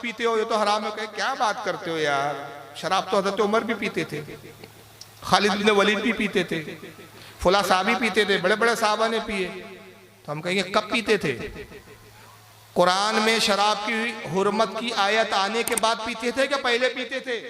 پیتے ہو یہ تو حرام ہے. کہ کیا بات کرتے ہو یار, شراب تو حضرت عمر بھی پیتے تھے, خالد بن ولید بھی پیتے تھے, فلاں صحابی پیتے تھے, بڑے بڑے صحابہ نے پیے. تو ہم کہیں گے کب پیتے تھے؟ قرآن میں شراب کی حرمت کی آیت آنے کے بعد پیتے تھے کہ پہلے پیتے تھے؟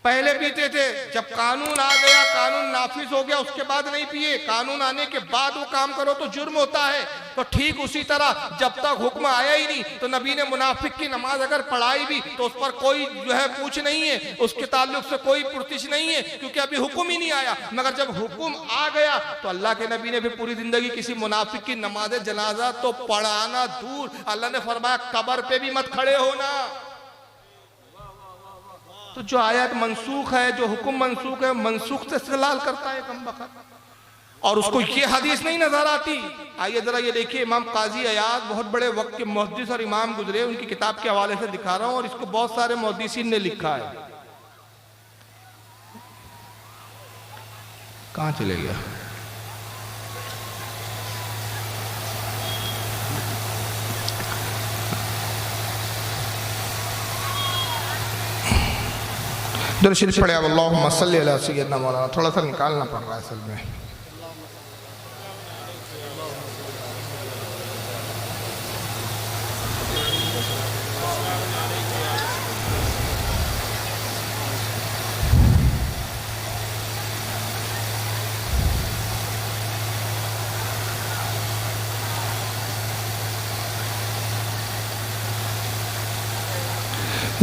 پہلے پیتے تھے. جب قانون آ گیا, قانون نافذ ہو گیا, اس کے بعد نہیں پیے. قانون آنے کے بعد وہ کام کرو تو جرم ہوتا ہے. تو ٹھیک اسی طرح جب تک حکم آیا ہی نہیں تو نبی نے منافق کی نماز اگر پڑھائی بھی تو اس پر کوئی پوچھ نہیں ہے, اس کے تعلق سے کوئی پرتش نہیں ہے, کیونکہ ابھی حکم ہی نہیں آیا. مگر جب حکم آ گیا تو اللہ کے نبی نے بھی پوری زندگی کسی منافق کی نماز جنازہ تو پڑھانا دور, اللہ نے فرمایا قبر پہ بھی مت کھڑے ہونا. تو جو آیت منسوخ ہے, جو حکم منسوخ ہے, منسوخ سے استدلال کرتا ہے کم بخت, اور اس کو یہ حدیث نہیں نظر آتی. آئیے ذرا یہ دیکھیے, امام قاضی عیاض بہت بڑے وقت کے محدث اور امام گزرے, ان کی کتاب کے حوالے سے دکھا رہا ہوں, اور اس کو بہت سارے محدثین نے لکھا ہے. کہاں چلے گیا؟ درود شریف پڑھے اللہم صلی علی سیدنا مولانا. تھوڑا سا نکالنا پڑ رہا ہے اصل میں.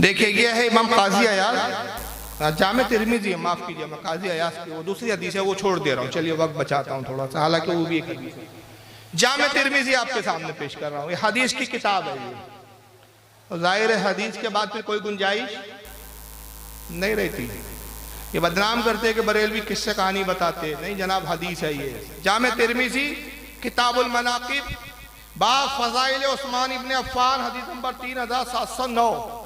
دیکھیں یہ ہے امام قاضی عیاض, جامع ترمذی ہے, معاف کیجئے میں قاضی عیاض کی وہ دوسری حدیث ہے وہ چھوڑ دے رہا ہوں, چلیے وقت بچاتا ہوں تھوڑا سا, حالانکہ وہ بھی ایک حدیث ہے. جامع ترمذی آپ کے سامنے پیش کر رہا ہوں, یہ حدیث کی کتاب ہے. یہ ظاہر ہے حدیث کے بعد پھر کوئی گنجائش نہیں رہتی. یہ بدنام کرتے کہ بریلوی کس سے کہانی بتاتے, نہیں جناب حدیث ہے. یہ جامع ترمذی کتاب المناقب باب فضائل عثمان ابن عفان, حدیث نمبر 3709,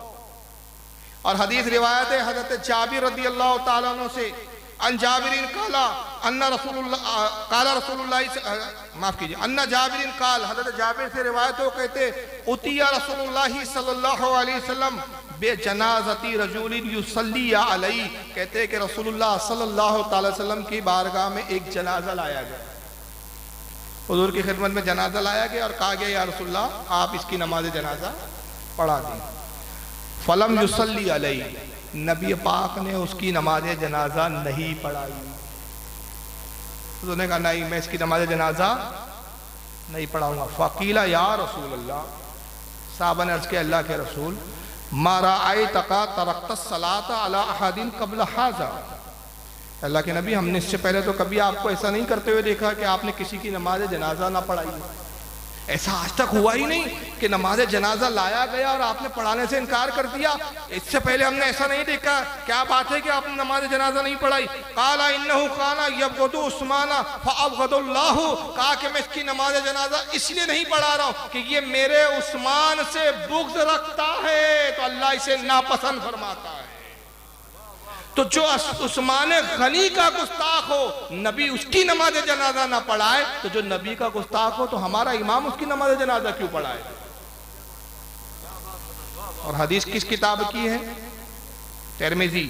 اور حدیث روایت ہے حضرت جابر رضی اللہ تعالیٰ عنہ سے. ان جابرین قالا ان رسول اللہ معاف کیجئے ان جابرین قال, حضرت جابر سے روایت ہو کہتے اتیا رسول اللہ صلی اللہ علیہ وسلم بے جنازتی رجل یصلی علیہ, کہتے کہ رسول اللہ صلی اللہ تعالیٰ وسلم کی بارگاہ میں ایک جنازہ لایا گیا, حضور کی خدمت میں جنازہ لایا گیا اور کہا گیا یا رسول اللہ آپ اس کی نماز جنازہ پڑھا دیں. فلم یصلی علیہ, نبی پاک نے اس کی نماز جنازہ نہیں پڑھائی. انہوں نے کہا نہیں میں اس کی نماز جنازہ نہیں پڑھاؤں گا. فقیل یا رسول اللہ, صحابہ نے عرض کیا اللہ کے رسول, ما رأیتک ترکت الصلاۃ علی احد قبل ھذا, اللہ کے نبی ہم نے اس سے پہلے تو کبھی آپ کو ایسا نہیں کرتے ہوئے دیکھا کہ آپ نے کسی کی نماز جنازہ نہ پڑھائی. ایسا آج تک ہوا ہی نہیں کہ نماز جنازہ لایا گیا اور آپ نے پڑھانے سے انکار کر دیا. اس سے پہلے ہم نے ایسا نہیں دیکھا. کیا بات ہے کہ آپ نے نماز جنازہ نہیں پڑھائی؟ قال انہ کان یبغض عثمان فابغض اللہ, کہا کہ میں اس کی نماز جنازہ اس لیے نہیں پڑھا رہا ہوں کہ یہ میرے عثمان سے بغض رکھتا ہے تو اللہ اسے ناپسند فرماتا ہے. تو جو عثمان غنی کا گستاخ ہو, نبی اس کی نماز جنازہ نہ پڑھائے, تو جو نبی کا گستاخ ہو تو ہمارا امام اس کی نماز جنازہ کیوں پڑھائے؟ اور حدیث کس کتاب کی ہے؟ ترمذی.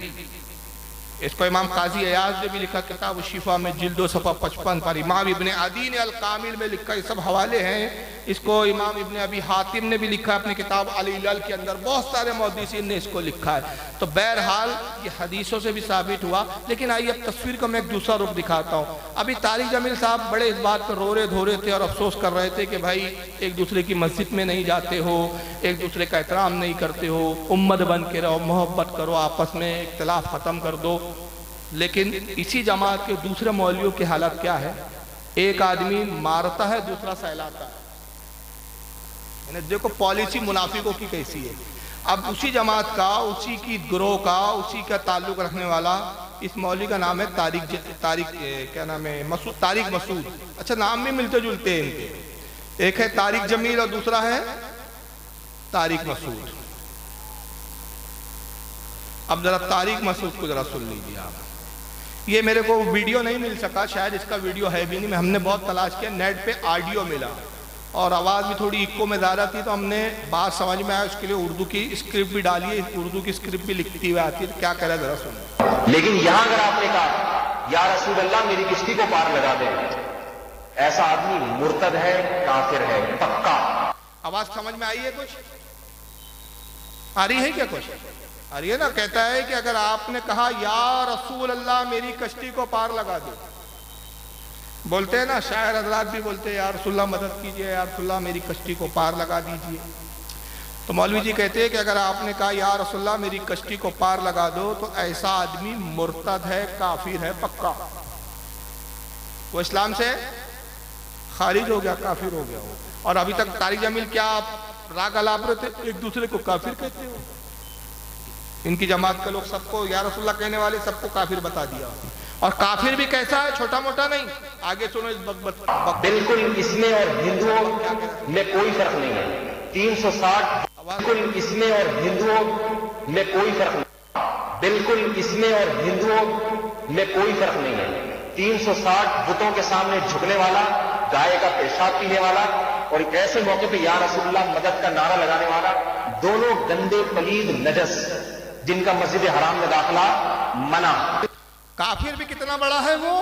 اس کو امام قاضی عیاض نے بھی لکھا کتاب الشفا میں جلد و صفحہ 55 پر, امام ابن عدی نے الکامل میں لکھا, یہ سب حوالے ہیں. اس کو امام ابن ابی حاتم نے بھی لکھا اپنی کتاب العلل کے اندر, بہت سارے محدثین نے اس کو لکھا ہے. تو بہرحال یہ حدیثوں سے بھی ثابت ہوا. لیکن آئیے اب تصویر کا میں ایک دوسرا رخ دکھاتا ہوں. ابھی طارق جمیل صاحب بڑے اس بات پر رو رہے دھو رہے تھے اور افسوس کر رہے تھے کہ بھائی ایک دوسرے کی مسجد میں نہیں جاتے ہو, ایک دوسرے کا احترام نہیں کرتے ہو, امت بن کے رہو, محبت کرو, آپس میں اختلاف ختم کر دو. لیکن اسی جماعت کے دوسرے مولویوں کی حالت کیا ہے؟ ایک آدمی مارتا ہے, دوسرا سہلاتا ہے. یعنی دیکھو پالیسی منافقوں کی کیسی ہے. اب اسی جماعت کا, اسی کی گروہ کا, اسی کا تعلق رکھنے والا اس مولوی کا نام ہے طارق مسعود. اچھا نام بھی ملتے جلتے ہیں ان کے, ایک ہے طارق جمیل اور دوسرا ہے طارق مسعود. اب ذرا طارق مسعود کو ذرا سن لیجیے آپ. یہ میرے کو ویڈیو نہیں مل سکا, شاید اس کا ویڈیو ہے بھی نہیں, ہم نے بہت تلاش کیا, نیٹ پہ آڈیو ملا. اور آواز بھی تھوڑی اکو میں زیادہ تھی، تو ہم نے بات سمجھ میں آیا، اس کے لیے اردو کی اسکرپٹ بھی ڈالی ہے، اردو کی اسکرپٹ بھی لکھتی ہوئی آتی ہے، تو کیا کہہ رہا ہے ذرا سنیں۔ لیکن یہاں اگر آپ نے کہا یا رسول اللہ میری کشتی کو پار لگا دے، ایسا آدمی مرتد ہے، کافر ہے پکا۔ آواز سمجھ میں آئی ہے؟ کچھ آ رہی ہے کیا؟ کچھ آ رہی ہے نا؟ کہتا ہے کہ اگر آپ نے کہا یا رسول اللہ میری کشتی کو پار لگا دے، بولتے ہیں نا شاعر حضرات بھی بولتے ہیں یا رسول اللہ مدد کیجئے، یا رسول اللہ میری کشتی کو پار لگا دیجئے، تو مولوی جی کہتے ہیں کہ اگر آپ نے کہا یا رسول اللہ میری کشتی کو پار لگا دو، تو ایسا آدمی مرتد ہے، کافر ہے پکا، وہ اسلام سے خارج ہو گیا، کافر ہو گیا ہو۔ اور ابھی تک طارق جمیل کیا آپ راگ الاپ رہے تھے، ایک دوسرے کو کافر کہتے ہو، ان کی جماعت کے لوگ سب کو یا رسول اللہ کہنے والے سب کو کافر بتا دیا، اور کافر بھی کیسا ہے، چھوٹا موٹا نہیں۔ آگے سنو اس بالکل اس میں اور ہندوؤں میں کوئی فرق نہیں ہے، 360 بالکل اس میں اور ہندوؤں میں کوئی فرق نہیں، بالکل اس میں اور ہندوؤں میں کوئی فرق نہیں ہے، 360 بتوں کے سامنے جھکنے والا، گائے کا پیشاب پینے والا، اور ایک ایسے موقع پہ یا رسول اللہ مدد کا نعرہ لگانے والا، دونوں گندے پلید نجس جن کا مسجد حرام میں داخلہ منع۔ کافر بھی کتنا بڑا ہے وہ،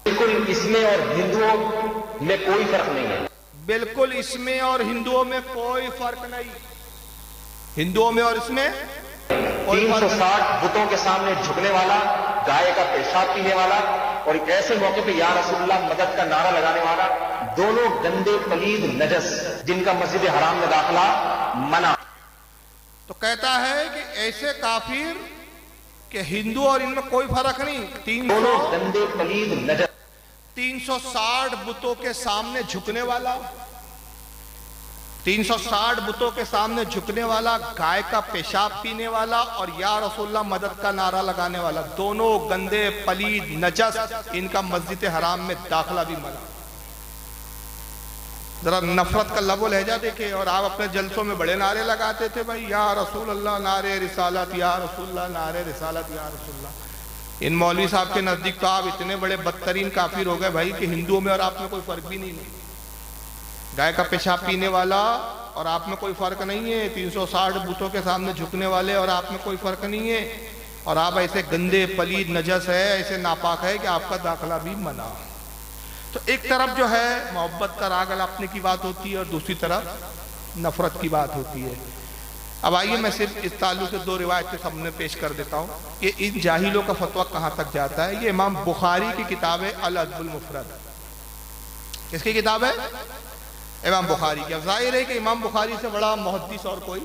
بالکل اس میں اور ہندوؤں میں کوئی فرق نہیں ہے، بالکل اس میں اور ہندوؤں میں کوئی فرق نہیں، ہندوؤں میں اور اس میں 360 بتوں کے سامنے جھکنے والا، گائے کا پیشاب پینے والا، اور ایک ایسے موقع پہ یا رسول اللہ مدد کا نعرہ لگانے والا، دونوں گندے پلید نجس جن کا مسجد حرام میں داخلہ منع۔ تو کہتا ہے کہ ایسے کافر کہ ہندو اور ان میں کوئی فرق نہیں، دونوں گندے پلید نجس 360 بتوں کے سامنے جھکنے والا، 360 بتوں کے سامنے جھکنے والا، گائے کا پیشاب پینے والا، اور یا رسول اللہ مدد کا نعرہ لگانے والا، دونوں گندے پلید نجس، ان کا مسجد حرام میں داخلہ بھی منع۔ ذرا نفرت کا لب و لہجہ دیکھیں، اور آپ اپنے جلسوں میں بڑے نعرے لگاتے تھے بھائی یا رسول اللہ نعرے رسالت، یا رسول اللہ نعرے رسالت، یا رسول اللہ۔ ان مولوی صاحب کے نزدیک تو آپ اتنے بڑے بدترین کافر ہو گئے بھائی کہ ہندوؤں میں اور آپ میں کوئی فرق بھی نہیں ہے، گائے کا پیشاب پینے والا اور آپ میں کوئی فرق نہیں ہے، 360 بتوں کے سامنے جھکنے والے اور آپ میں کوئی فرق نہیں ہے، اور آپ ایسے گندے پلید نجس ہے، ایسے ناپاک ہے کہ آپ کا داخلہ بھی منع۔ تو ایک طرف جو ہے محبت کا راگ الاپنے کی بات ہوتی ہے، اور دوسری طرف نفرت کی بات ہوتی ہے۔ اب آئیے میں صرف اس تعلق سے 2 روایتیں سامنے پیش کر دیتا ہوں کہ ان جاہلوں کا فتویٰ کہاں تک جاتا ہے۔ یہ امام بخاری کی کتاب ہے الادب المفرد۔ کس کی کتاب ہے؟ امام بخاری کی۔ اب ظاہر ہے کہ امام بخاری سے بڑا محدث اور کوئی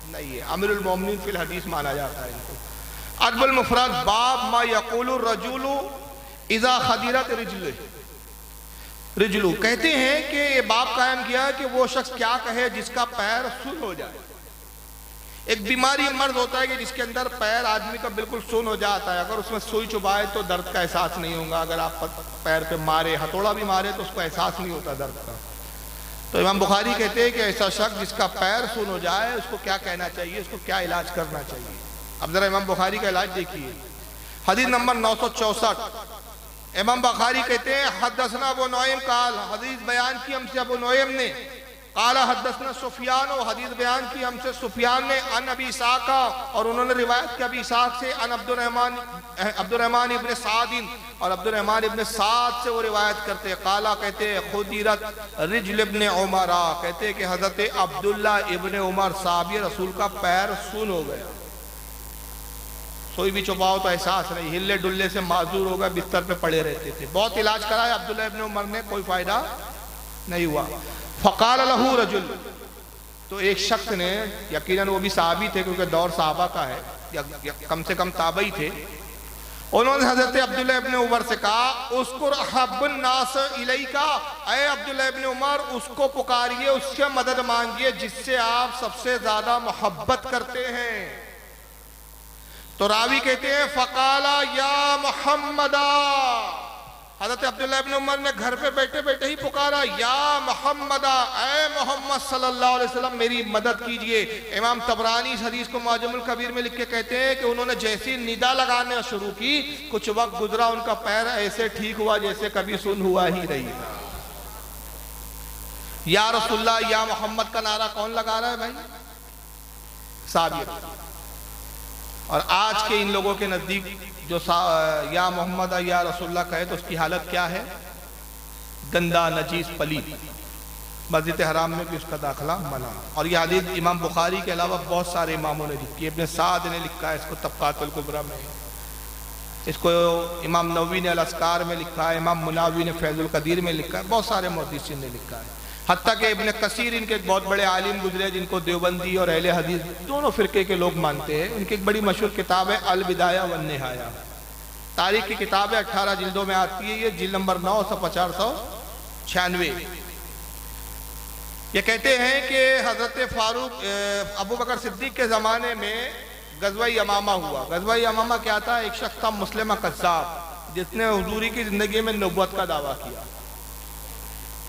نہیں ہے، امیر المومنین فی الحدیث مانا جاتا ہے ان کو۔ ادب المفرد، باب ما یقول الرجل اذا خدرت رجلو، کہتے ہیں کہ یہ باب قائم کیا کہ وہ شخص کیا کہے جس کا پیر سن ہو جائے۔ ایک بیماری مرض ہوتا ہے کہ جس کے اندر پیر آدمی کا بالکل سن ہو جاتا ہے، اگر اس میں سوئی چبھائے تو درد کا احساس نہیں ہوگا، اگر آپ پیر پہ مارے، ہتھوڑا بھی مارے تو اس کو احساس نہیں ہوتا درد کا۔ تو امام بخاری کہتے ہیں کہ ایسا شخص جس کا پیر سن ہو جائے اس کو کیا کہنا چاہیے، اس کو کیا علاج کرنا چاہیے۔ اب ذرا امام بخاری کا علاج دیکھیے، حدیث نمبر 964۔ امام بخاری کہتے ہیں حدثنا ابو نعیم قال، حدیث بیان کی ہم سے ابو نعیم نے، قال حدثنا سفیان، و حدیث بیان کی ہم سے سفیان نے، عن ابی اسحاق، اور انہوں نے روایت کی ابی اسحاق سے، عن عبد الرحمن ابن سعد، اور عبد الرحمن ابن سعد سے وہ روایت کرتے، قالا کہتے خدرت رجل ابن عمر، کہتے کہ حضرت عبداللہ ابن عمر صحابی رسول کا پیر سن ہو گیا، سوئی بھی چباؤ تو احساس نہیں، ہلے ڈلے سے معذور ہو گئے، بستر پہ پڑے رہتے تھے، بہت علاج کرایا عبداللہ ابن عمر نے، کوئی فائدہ نہیں ہوا۔ فقال له رجل، تو ایک شخص نے، یقیناً وہ بھی صحابی تھے کیونکہ دور صحابہ کا ہے، یا کم سے کم تابعی تھے، انہوں نے حضرت عبداللہ ابن عمر سے کہا اذکر احب الناس الیکا، اے عبداللہ ابن عمر اس کو پکاریے، اس سے مدد مانگیے جس سے آپ سب سے زیادہ محبت کرتے ہیں۔ تو راوی کہتے ہیں فقالا یا محمدہ، حضرت عبداللہ ابن عمر نے گھر پہ بیٹھے بیٹھے ہی پکارا یا محمدہ، اے محمد صلی اللہ علیہ وسلم میری مدد کیجئے۔ امام طبرانی اس حدیث کو معجم الکبیر میں لکھ کے کہتے ہیں کہ انہوں نے جیسی ندا لگانا شروع کی، کچھ وقت گزرا ان کا پیر ایسے ٹھیک ہوا جیسے کبھی سن ہوا ہی نہیں تھا۔ یا رسول اللہ یا محمد کا نعرہ کون لگا رہا ہے بھائی؟ صحابی. اور آج کے ان لوگوں کے نزدیک جو یا محمد یا رسول اللہ کہے تو اس کی حالت کیا ہے؟ گندا، نجیس، پلید. مسجد حرام میں بھی اس کا داخلہ منع. اور یہ حدیث امام بخاری کے علاوہ بہت سارے اماموں نے لکھی ہے. ابن سعد نے لکھا ہے اس کو طبقات الکبریٰ میں، اس کو امام نووی نے الاذکار میں لکھا ہے، امام مناوی نے فیض القدیر میں لکھا ہے، بہت سارے محدثین نے لکھا ہے. حتیٰ کہ ابن کثیر ان کے ایک بہت بڑے عالم گزرے جن کو دیوبندی اور اہل حدیث دونوں فرقے کے لوگ مانتے ہیں. ان کی ایک بڑی مشہور کتاب ہے البدایہ والنہایہ، تاریخ کی کتاب ہے، 18 جلدوں میں آتی ہے. یہ جلد نمبر 9 صفحہ 496. یہ کہتے ہیں کہ حضرت فاروق ابو بکر صدیق کے زمانے میں غزوہ یمامہ ہوا. غزوہ یمامہ کیا تھا؟ ایک شخص تھا مسلمہ کذاب جس نے حضوری کی زندگی میں نبوت کا دعویٰ کیا.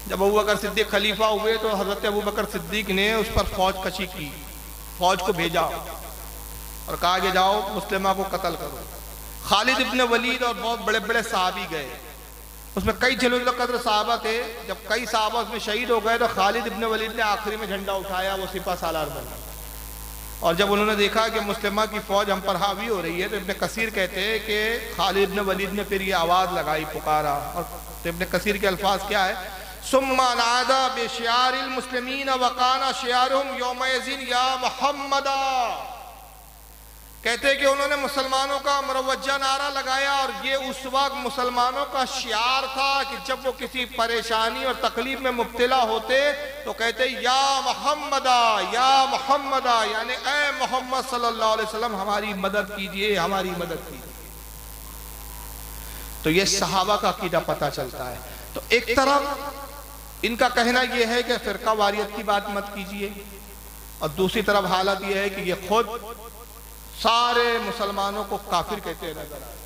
جب ابو بکر صدیق خلیفہ ہوئے تو حضرت ابو بکر صدیق نے اس پر فوج کشی کی، فوج کو بھیجا اور کہا کہ جاؤ مسلمہ کو قتل کرو. خالد ابن ولید اور بہت بڑے بڑے صحابی گئے. اس میں کئی جلیل القدر صحابہ تھے. جب کئی صحابہ اس میں شہید ہو گئے تو خالد ابن ولید نے آخری میں جھنڈا اٹھایا، وہ سپہ سالار بنا. اور جب انہوں نے دیکھا کہ مسلمہ کی فوج ہم پر حاوی ہو رہی ہے تو ابن کثیر کہتے ہیں کہ خالد ابن ولید نے پھر یہ آواز لگائی، پکارا. اور ابن کثیر کے الفاظ کیا ہے؟ ثم نادى بشعار المسلمین وكان شعارهم يومئذ یا محمد. کہتے ہیں کہ انہوں نے مسلمانوں کا مروجہ نعرہ لگایا اور یہ اس وقت مسلمانوں کا شعار تھا کہ جب وہ کسی پریشانی اور تکلیف میں مبتلا ہوتے تو کہتے یا محمد یا محمد، یعنی اے محمد صلی اللہ علیہ وسلم ہماری مدد کیجئے، ہماری مدد کیجئے. تو یہ صحابہ کا عقیدہ پتہ چلتا ہے. تو ایک طرف ان کا کہنا یہ ہے کہ فرقہ واریت کی بات مت کیجئے، اور دوسری طرف حالت یہ ہے کہ یہ خود سارے مسلمانوں کو کافر کہتے ہیں نظر آئے.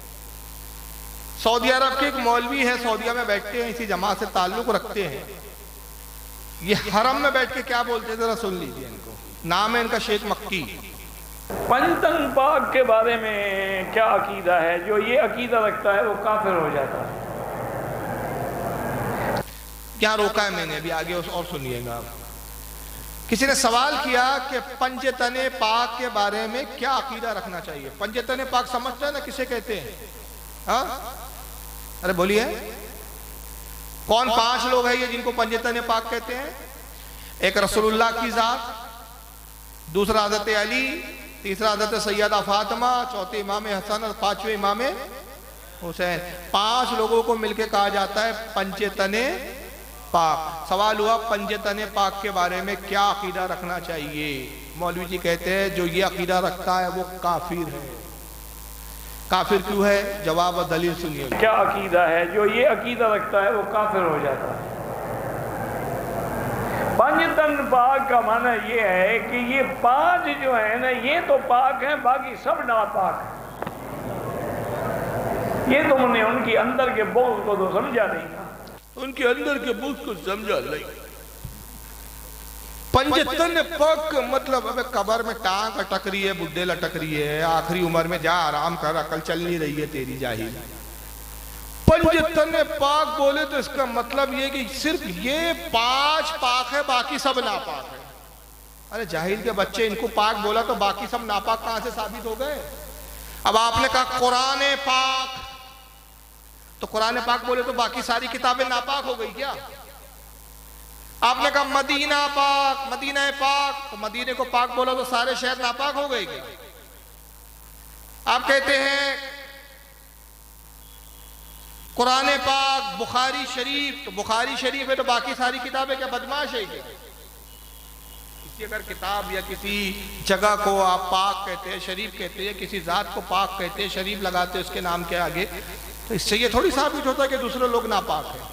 سعودی عرب کے ایک مولوی ہے، سعودیہ میں بیٹھتے ہیں، اسی جماعت سے تعلق رکھتے ہیں. یہ حرم میں بیٹھ کے کیا بولتے ہیں ذرا سن لیجئے ان کو. نام ہے ان کا شیخ مکی. پنجتن پاک کے بارے میں کیا عقیدہ ہے؟ جو یہ عقیدہ رکھتا ہے وہ کافر ہو جاتا ہے. کیا روکا ہے میں نے ابھی آگے اور سنیے گا. کسی نے سوال کیا کہ پنجتن پاک کے بارے میں کیا عقیدہ رکھنا چاہیے. پنجتن پاک سمجھتا ہے نا کسے کہتے ہیں؟ ہاں ارے بولیے کون 5 لوگ ہیں یہ جن کو پنجتن پاک کہتے ہیں؟ ایک رسول اللہ کی ذات، دوسرا حضرت علی، تیسرا حضرت سیدہ فاطمہ، چوتھے امام حسن اور 5ویں امام حسین. 5 لوگوں کو مل کے کہا جاتا ہے پنجتن پاک. سوال ہوا پنجتن پاک کے بارے میں کیا عقیدہ رکھنا چاہیے. مولوی جی کہتے ہیں جو یہ عقیدہ رکھتا ہے وہ کافر ہے. کافر کیوں ہے؟ جواب و دلیل سنیے. کیا عقیدہ ہے؟ جو یہ عقیدہ رکھتا ہے وہ کافر ہو جاتا ہے. پنجتن پاک کا معنی یہ ہے کہ یہ 5 جو ہیں نا یہ تو پاک ہیں، باقی سب ناپاک ہیں. یہ تم نے ان کی اندر کے بغض کو تو سمجھا نہیں. ان کے اندر کے بغض کو سمجھا نہیں. پنجتن پاک کا مطلب اب قبر میں ٹانگ اٹک رہی ہے، بڈھے لٹک رہی ہے، آخری عمر میں جا آرام کر، عقل چل نہیں رہی ہے تیری جاہل. پنجتن پاک بولے تو اس کا مطلب یہ کہ صرف یہ 5 پاک ہے، باقی سب ناپاک ہے. ارے جاہل کے بچے، ان کو پاک بولا تو باقی سب ناپاک کہاں سے ثابت ہو گئے؟ اب آپ نے کہا قرآن پاک، تو قرآن پاک بولے تو باقی ساری کتابیں ناپاک ہو گئی کیا؟ آپ نے کہا مدینہ پاک، مدینہ پاک، تو مدینے کو پاک بولا تو سارے شہر ناپاک ہو گئے کیا؟ آپ کہتے ہیں قرآن پاک، بخاری شریف، تو بخاری شریف ہے تو باقی ساری کتابیں کیا بدماش ہے کیا؟ کسی اگر کتاب یا کسی جگہ کو آپ پاک کہتے ہیں، شریف کہتے ہیں، کسی ذات کو پاک کہتے ہیں، شریف لگاتے ہیں اس کے نام کے آگے، تو اس سے یہ تھوڑی ثابت ہوتا ہے کہ دوسرے لوگ ناپاک ہیں.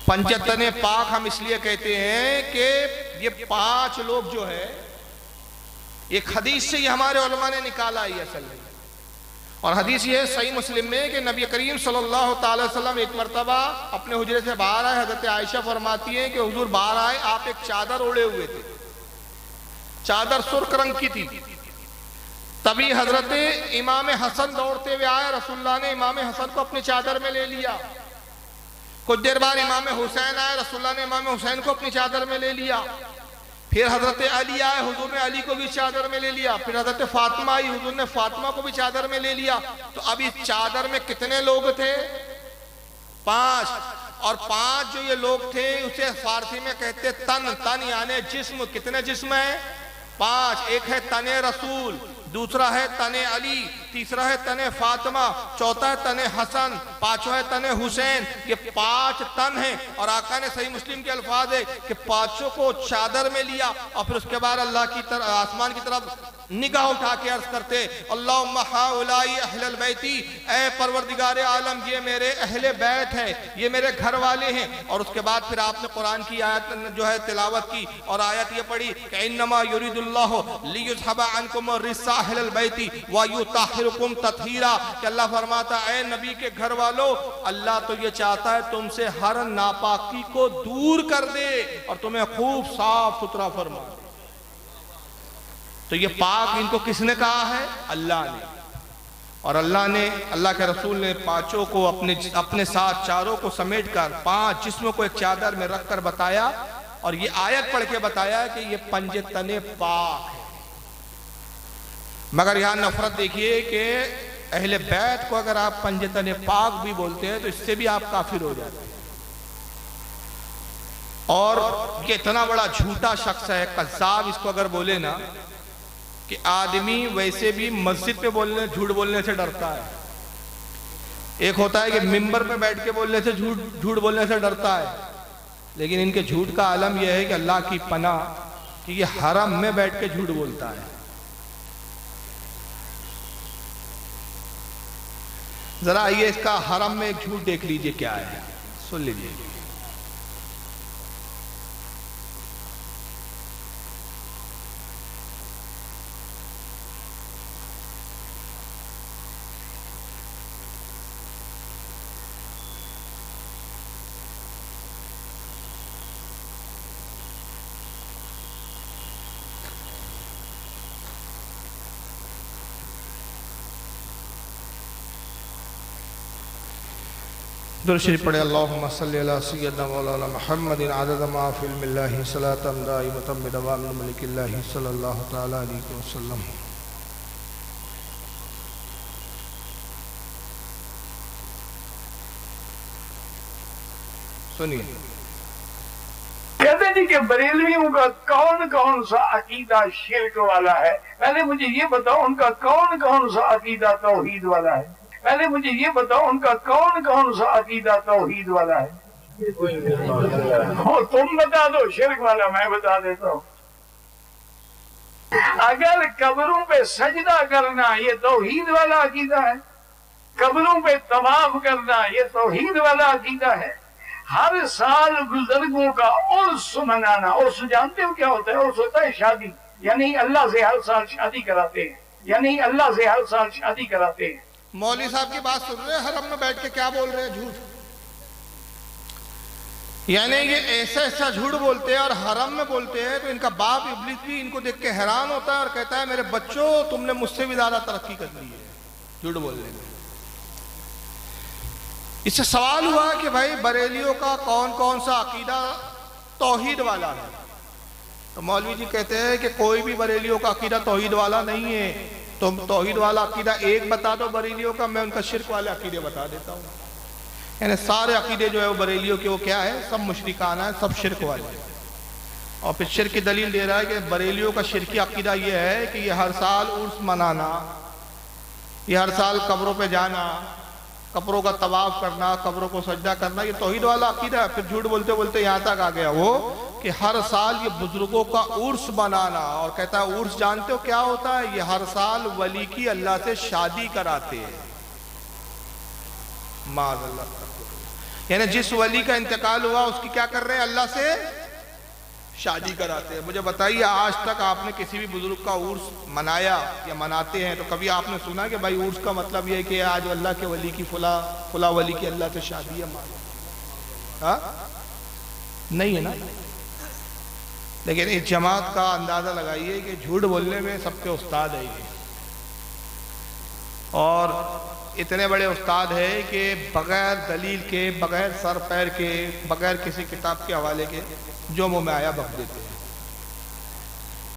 پنجتن پاک ہم اس لیے کہتے ہیں کہ یہ 5 لوگ جو ہے ایک حدیث سے یہ ہمارے علماء نے نکالا ہی اصل میں. اور حدیث یہ ہے صحیح مسلم میں کہ نبی کریم صلی اللہ تعالی وسلم ایک مرتبہ اپنے حجرے سے باہر آئے. حضرت عائشہ فرماتی ہیں کہ حضور باہر آئے، آپ ایک چادر اوڑے ہوئے تھے، چادر سرخ رنگ کی تھی. تبھی حضرت امام حسن دوڑتے ہوئے آئے، رسول اللہ نے امام حسن کو اپنے چادر میں لے لیا. کچھ دیر بعد امام حسین آئے، رسول اللہ نے امام حسین کو اپنی چادر میں لے لیا. پھر حضرت علی آئے، حضور نے علی کو بھی چادر میں لے لیا. پھر حضرت فاطمہ آئی، حضور نے فاطمہ کو بھی چادر میں لے لیا. تو اب اس چادر میں کتنے لوگ تھے؟ 5. اور 5 جو یہ لوگ تھے اسے فارسی میں کہتے تن. تن یعنی جسم. کتنے جسم ہیں؟ 5. ایک ہے تن رسول، دوسرا ہے تن علی، تیسرا ہے تن فاطمہ، چوتھا ہے تن حسن، پانچواں ہے تن حسین. یہ 5 تن ہیں. اور آقا نے صحیح مسلم کے الفاظ ہے کہ 5 کو چادر میں لیا اور پھر اس کے بعد اللہ کی طرف، آسمان کی طرف نگاہ اٹھا کے عرض کرتے اللہم ہؤلاء اہل البیتی، اے پروردگار عالم یہ میرے اہل بیت ہے، یہ میرے گھر والے ہیں. اور اس کے بعد پھر آپ نے قرآن کی آیت جو ہے تلاوت کی اور آیت یہ پڑھی کہ انما یرید اللہ لیذھب عنکم الرجس اہل البیتی ویطہرکم تطہیرا، کہ اللہ فرماتا اے نبی کے گھر والو، اللہ تو یہ چاہتا ہے تم سے ہر ناپاکی کو دور کر دے اور تمہیں خوب صاف ستھرا فرما دے. تو یہ پاک ان کو کس نے کہا ہے؟ اللہ نے. اور اللہ نے، اللہ کے رسول نے 5 کو اپنے ساتھ چاروں کو سمیٹ کر 5 جسموں کو ایک چادر میں رکھ کر بتایا اور یہ آیت پڑھ کے بتایا کہ یہ 5 تن پاک ہے. مگر یہاں نفرت دیکھیے کہ اہل بیت کو اگر آپ 5 تن پاک بھی بولتے ہیں تو اس سے بھی آپ کافر ہو جاتے ہیں. اور یہ اتنا بڑا جھوٹا شخص ہے، قذاب اس کو اگر بولے نا، کہ آدمی ویسے بھی مسجد پہ جھوٹ بولنے سے ڈرتا ہے. ایک ہوتا ہے کہ ممبر پہ بیٹھ کے بولنے سے جھوٹ بولنے سے ڈرتا ہے، لیکن ان کے جھوٹ کا عالم یہ ہے کہ اللہ کی پناہ کہ یہ حرم میں بیٹھ کے جھوٹ بولتا ہے. ذرا آئیے اس کا حرم میں ایک جھوٹ دیکھ لیجئے کیا ہے، سن لیجئے. درود شریف پڑھے اللہم صلی اللہ سیدنا مولانا محمد عدد ما فی علم اللہ صلاۃ دائمۃ بدوام ملک اللہ صلی اللہ تعالی علیہ وسلم. سنیے کہتے جی کہ بریلویوں کا کون کون سا عقیدہ شرک والا ہے؟ پہلے مجھے یہ بتاؤ ان کا کون کون سا عقیدہ توحید والا ہے؟ پہلے مجھے یہ بتاؤ ان کا کون کون سا عقیدہ توحید والا ہے؟ تم بتا دو شرک والا، میں بتا دیتا ہوں. اگر قبروں پہ سجدہ کرنا یہ توحید والا عقیدہ ہے، قبروں پہ طواف کرنا یہ توحید والا عقیدہ ہے، ہر سال بزرگوں کا عرس منانا، عرس جانتے ہو کیا ہوتا ہے؟ عرس ہوتا ہے شادی، یعنی اللہ سے ہر سال شادی کراتے ہیں، یعنی اللہ سے ہر سال شادی کراتے ہیں. مولوی صاحب کی بات سن رہے ہیں، حرم میں بیٹھ کے کیا بول رہے ہیں؟ جھوٹ. یعنی یہ ایسا ایسا جھوٹ بولتے ہیں اور حرم میں بولتے ہیں تو ان کا باپ ابلیس بھی ان کو دیکھ کے حیران ہوتا ہے اور کہتا ہے میرے بچوں تم نے مجھ سے بھی زیادہ ترقی کر لی ہے جھوٹ بولنے میں. اس سے سوال ہوا کہ بھائی بریلیوں کا کون کون سا عقیدہ توحید والا ہے؟ تو مولوی جی کہتے ہیں کہ کوئی بھی بریلیوں کا عقیدہ توحید والا نہیں ہے. تم توحید والا عقیدہ ایک بتا دو بریلیوں کا، میں ان کا شرک والے عقیدے بتا دیتا ہوں. یعنی سارے عقیدے جو ہے وہ بریلیوں کے وہ کیا ہے؟ سب مشرکانہ ہیں، سب شرک والے ہیں. اور پھر شرک کی دلیل دے رہا ہے کہ بریلیوں کا شرکی عقیدہ یہ ہے کہ یہ ہر سال عرس منانا، یہ ہر سال قبروں پہ جانا، قبروں کا طواف کرنا، قبروں کو سجدہ کرنا، یہ توحید والا عقیدہ ہے. پھر جھوٹ بولتے بولتے یہاں تک آ گیا وہ کہ ہر سال یہ بزرگوں کا عرس بنانا، اور کہتا ہے عرس جانتے ہو کیا ہوتا ہے؟ یہ ہر سال ولی کی اللہ سے شادی کراتے ہیں. معاذ اللہ. یعنی جس ولی کا انتقال ہوا اس کی کیا کر رہے ہیں؟ اللہ سے شادی کراتے ہیں. مجھے بتائیے آج تک آپ نے کسی بھی بزرگ کا عرس منایا یا مناتے ہیں تو کبھی آپ نے سنا کہ بھائی عرس کا مطلب یہ ہے کہ آج اللہ کے ولی کی فلاں ولی کی اللہ سے شادی ہے؟ ہاں نہیں ہے نا. لیکن اس جماعت کا اندازہ لگائیے کہ جھوٹ بولنے میں سب کے استاد ہے یہ. اور اتنے بڑے استاد ہیں کہ بغیر دلیل کے، بغیر سر پیر کے، بغیر کسی کتاب کے حوالے کے جو منہ میں آیا بک دیتے ہیں۔